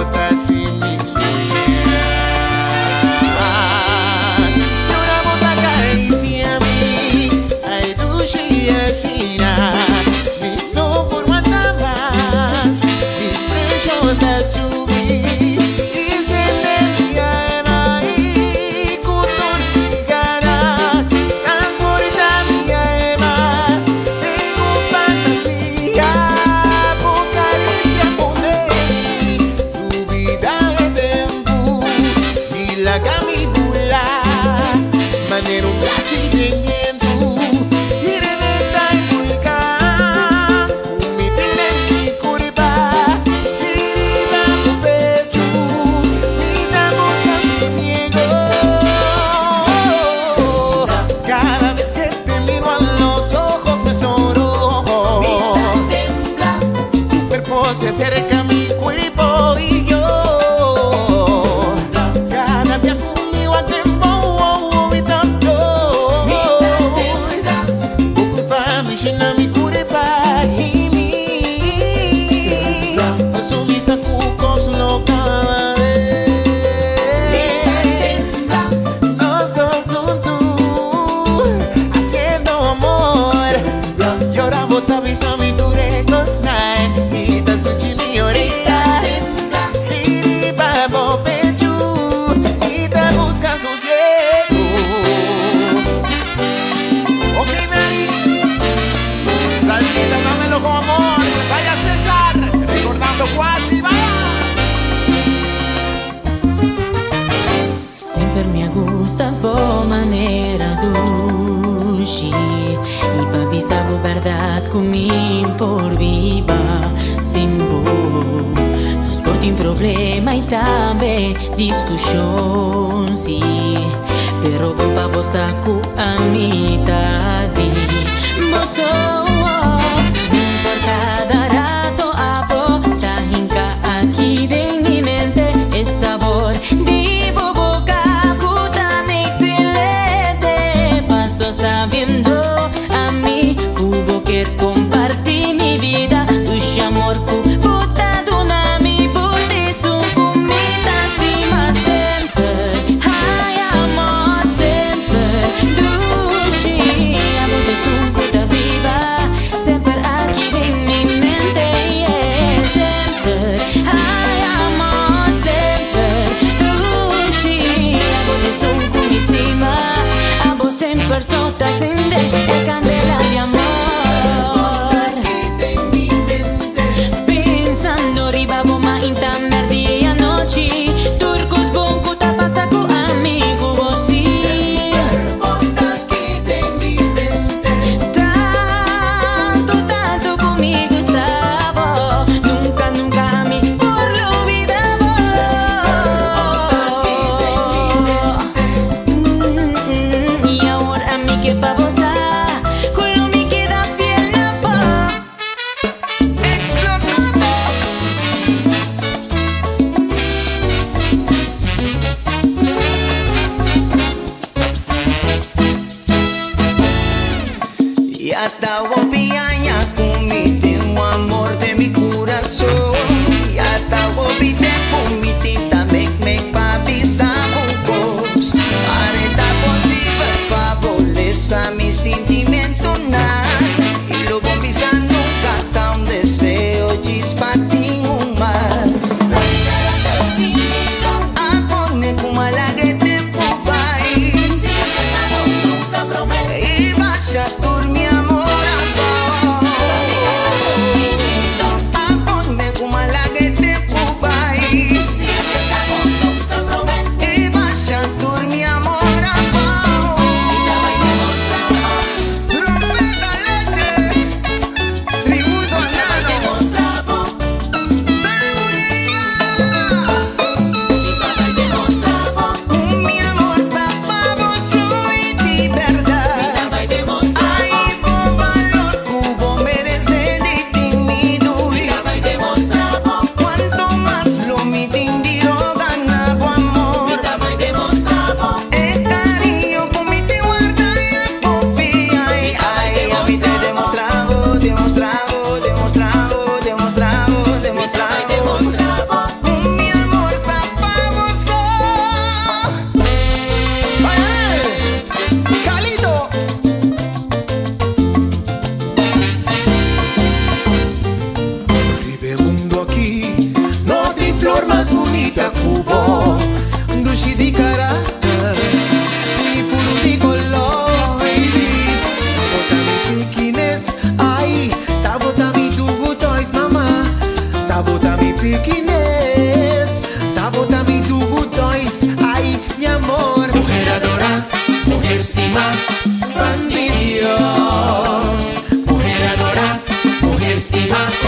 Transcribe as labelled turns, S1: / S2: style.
S1: botas y mis uñas. Y una bota acaricia a mí, ay, dulce y asina. Mi no forma nada más, mi precio da subir. Y se me llama y cultura gana, transporta mi alma. Tengo fantasía, caricia poner tu vida en tempo. Y la camibula, manera un cachillento. Y reventa y pulca, mi tren mi curva. Y bajo pecho, vida casi ciego. Cada vez que te miro a los ojos me sonrojo. Tu cuerpo se acerca a mi cuerpo y yo cada día conmigo a tiempo mi tanto ocupa mi llena mi cuerpo y mi eso mis acucos lo cabe. Los dos son tú haciendo amor y ahora bota visa mi dure cosnay y da su chimi orilla y babo pechu y te busca sosiego. Ok, Mary, salsita, dámelo con amor. Vaya César, recordando quasi, vaya.
S2: Sempre me gusta por maneira dulce e pra avisar a verdade comigo por viva simbo. Nós por tem problema e também discussão, sim. Pero com pa você com amizade. Você por cada rato a tá hinca aqui de mi mente é sabor de boca tan excelente. Paso sabiendo a mí cubo que compartir mi vida, tu amor botado na mi bote su comida acima sempre. Ai amor sempre dulce, amor de su puta viva.
S1: Ajá.